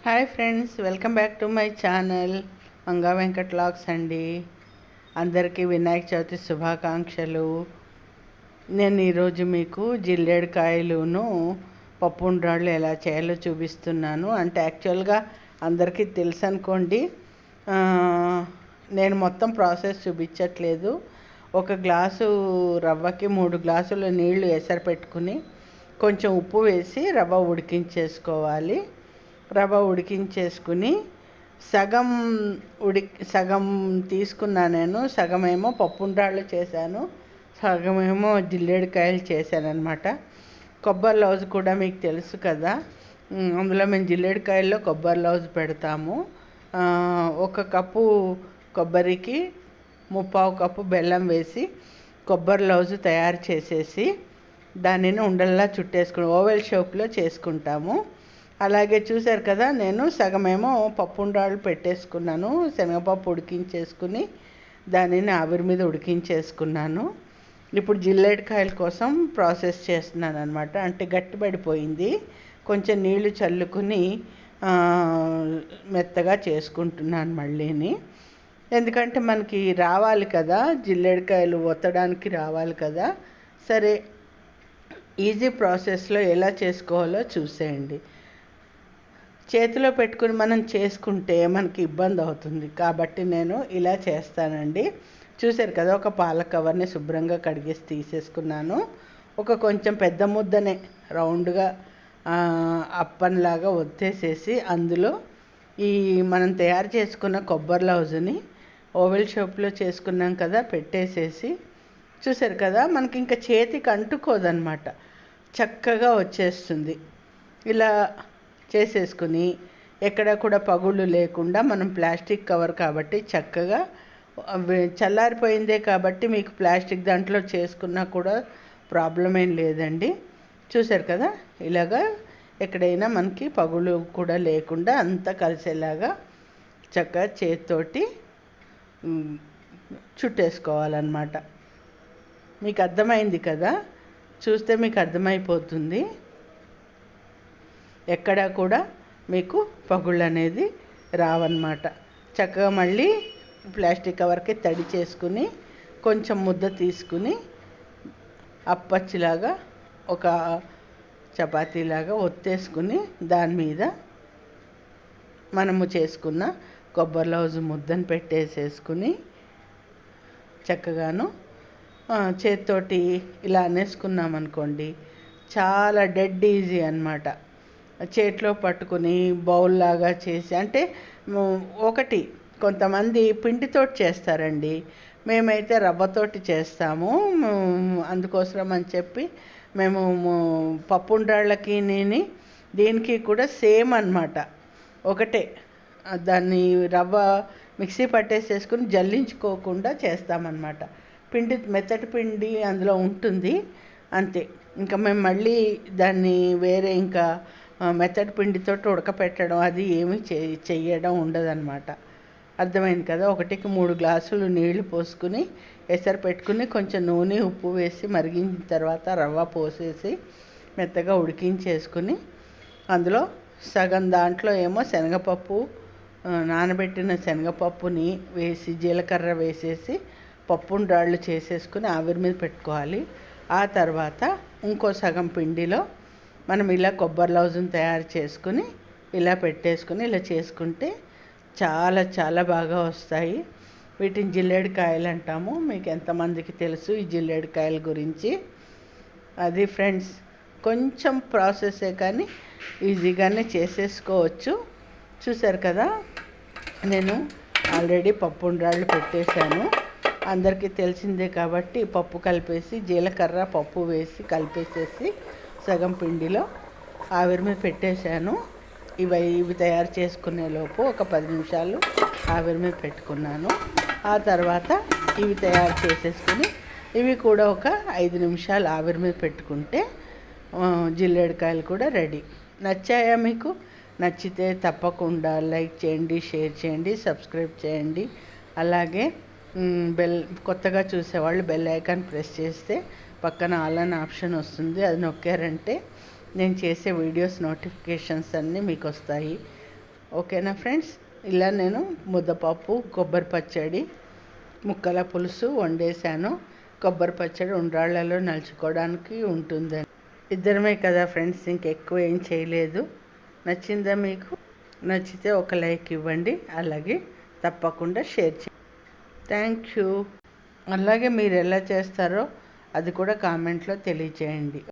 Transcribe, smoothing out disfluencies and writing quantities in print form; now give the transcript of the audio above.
Hi friends, welcome back to my channel Manga Venkat vlogs అండి. అందరికీ వినాయక చవితి శుభాకాంక్షలు. నేను ఈరోజు మీకు జిల్లేడుకాయలును పప్పు ఉండ్రాళ్ళు ఎలా చేయాలో చూపిస్తున్నాను. అంటే యాక్చువల్గా అందరికీ తెలుసు అనుకోండి, నేను మొత్తం ప్రాసెస్ చూపించట్లేదు. ఒక గ్లాసు రవ్వకి 3 గ్లాసుల నీళ్లు ఎసరు పెట్టుకుని కొంచెం ఉప్పు వేసి రవ్వ ఉడికించేసుకోవాలి. రవ్వ ఉడికించేసుకుని సగం తీసుకున్నా నేను. సగమేమో పప్పు ఉండ్రాళ్ళు చేశాను, సగమేమో జిల్లేడుకాయలు చేశాను అనమాట. కొబ్బరి లౌజ్ కూడా మీకు తెలుసు కదా, అందులో మేము జిల్లేడుకాయల్లో కొబ్బరి లౌజ్ పెడతాము. 1 కప్పు కొబ్బరికి 3/4 కప్పు బెల్లం వేసి కొబ్బరి లౌజ్ తయారు చేసేసి దానిని ఉండల్లా చుట్టేసుకుని ఓవెల్ షేప్లో చేసుకుంటాము. అలాగే చూశారు కదా, నేను సగమేమో పప్పు ఉండ్రాళ్ళు పెట్టేసుకున్నాను. శనగపప్పు ఉడికించేసుకుని దానిని ఆవిరి మీద ఉడికించేసుకున్నాను. ఇప్పుడు జిల్లేడుకాయల కోసం ప్రాసెస్ చేస్తున్నాను అనమాట. అంటే గట్టిపడిపోయింది, కొంచెం నీళ్లు చల్లుకుని మెత్తగా చేసుకుంటున్నాను మళ్ళీని. ఎందుకంటే మనకి రావాలి కదా, జిల్లేడుకాయలు ఒత్తడానికి రావాలి కదా. సరే, ఈజీ ప్రాసెస్లో ఎలా చేసుకోవాలో చూసేయండి. చేతిలో పెట్టుకుని మనం చేసుకుంటే మనకి ఇబ్బంది అవుతుంది, కాబట్టి నేను ఇలా చేస్తానండి. చూశారు కదా, ఒక పాల కవర్ని శుభ్రంగా కడిగేసి తీసేసుకున్నాను. కొంచెం పెద్ద ముద్దనే రౌండ్గా అప్పంలాగా ఒత్తేసేసి అందులో ఈ మనం తయారు చేసుకున్న కొబ్బరి లౌజుని ఓవెల్ షేప్లో చేసుకున్నాం కదా పెట్టేసేసి, చూశారు కదా, మనకి ఇంకా చేతికి అంటుకోదన్నమాట, చక్కగా వచ్చేస్తుంది. ఇలా చేసేసుకుని ఎక్కడ కూడా పగుళ్ళు లేకుండా మనం ప్లాస్టిక్ కవర్ కాబట్టి చక్కగా చల్లారిపోయిందే కాబట్టి మీకు ప్లాస్టిక్ దాంట్లో చేసుకున్నా కూడా ప్రాబ్లం ఏం లేదండి. చూశారు కదా, ఇలాగా ఎక్కడైనా మనకి పగుళ్ళు కూడా లేకుండా అంతా కలిసేలాగా చక్కగా చేతితోటి చుట్టేసుకోవాలన్నమాట. మీకు అర్థమైంది కదా, చూస్తే మీకు అర్థమైపోతుంది. ఎక్కడా కూడా మీకు పగుళ్ళు అనేది రావన్నమాట. చక్కగా మళ్ళీ ప్లాస్టిక్ కవర్కి తడి చేసుకుని కొంచెం ముద్ద తీసుకుని అప్పచ్చిలాగా ఒక చపాతీలాగా ఒత్తేసుకుని దాని మీద మనము చేసుకున్న కొబ్బరి లౌజు ముద్దను పెట్టేసేసుకుని చక్కగాను చేతితోటి ఇలా అనేసుకున్నాం అనుకోండి, చాలా డెడ్ ఈజీ అన్నమాట. చేతిలో పట్టుకుని బౌల్ లాగా చేసి, అంటే కొంతమంది పిండితోటి చేస్తారండి, మేమైతే రవ్వతోటి చేస్తాము. అందుకోసం అని చెప్పి మేము పప్పు ఉండ్రాళ్ళకి దీనికి కూడా సేమ్ అన్నమాట, ఒకటే. దాన్ని రవ్వ మిక్సీ పట్టేసేసుకుని జల్లించుకోకుండా చేస్తామన్నమాట. మెత్తటి పిండి అందులో ఉంటుంది అంతే. ఇంకా మేము మళ్ళీ దాన్ని వేరే ఇంకా మెత్తటి పిండితో ఉడకపెట్టడం అది ఏమీ చెయ్యడం ఉండదన్నమాట. అర్థమైంది కదా. 1కి 3 గ్లాసులు నీళ్లు పోసుకుని ఎసరు పెట్టుకుని కొంచెం నూనె ఉప్పు వేసి మరిగించిన తర్వాత రవ్వ పోసేసి మెత్తగా ఉడికించేసుకుని అందులో సగం దాంట్లో ఏమో శనగపప్పు, నానబెట్టిన శనగపప్పుని వేసి జీలకర్ర వేసేసి పప్పు ఉండ్రాళ్ళు చేసేసుకుని ఆవిరి మీద పెట్టుకోవాలి. ఆ తర్వాత ఇంకో సగం పిండిలో మనం ఇలా కొబ్బరి లౌజుని తయారు చేసుకుని ఇలా పెట్టేసుకుని ఇలా చేసుకుంటే చాలా చాలా బాగా వస్తాయి. వీటిని జిల్లేడుకాయలు అంటాము. మీకు ఎంతమందికి తెలుసు ఈ జిల్లేడుకాయల గురించి? అది ఫ్రెండ్స్, కొంచెం ప్రాసెసే కానీ ఈజీగానే చేసేసుకోవచ్చు. చూశారు కదా, నేను ఆల్రెడీ పప్పు ఉండ్రాళ్ళు పెట్టేశాను. అందరికీ తెలిసిందే కాబట్టి పప్పు కలిపేసి జీలకర్ర పప్పు వేసి కలిపేసేసి సగం పిండిలో ఆవిరి మీద పెట్టేశాను. ఇవి తయారు చేసుకునే లోపు ఒక 10 నిమిషాలు ఆవిరి మీద పెట్టుకున్నాను. ఆ తర్వాత ఇవి తయారు చేసేసుకుని ఇవి కూడా ఒక 5 నిమిషాలు ఆవిరి మీద పెట్టుకుంటే జిల్లేడుకాయలు కూడా రెడీ. నచ్చాయా మీకు? నచ్చితే తప్పకుండా లైక్ చేయండి, షేర్ చేయండి, సబ్స్క్రైబ్ చేయండి. అలాగే కొత్తగా చూసేవాళ్ళు బెల్ ఐకాన్ ప్రెస్ చేస్తే పక్కన ఆల్ అనే ఆప్షన్ వస్తుంది, అది నొక్కారంటే నేను చేసే వీడియోస్ నోటిఫికేషన్స్ అన్నీ మీకు వస్తాయి. ఓకేనా ఫ్రెండ్స్, ఇలా నేను ముద్దపప్పు, కొబ్బరి పచ్చడి, ముక్కల పులుసు వండేసాను. కొబ్బరి పచ్చడి ఉండ్రాళ్ళలో నలుచుకోవడానికి ఉంటుందని. ఇద్దరమే కదా ఫ్రెండ్స్, ఇంకెక్కువ ఏం చేయలేదు. నచ్చిందా మీకు? నచ్చితే ఒక లైక్ ఇవ్వండి, అలాగే తప్పకుండా షేర్ చేయండి. Thank you. అలాగే మీరు ఎలా చేస్తారో అది కూడా కామెంట్లో తెలియచేయండి.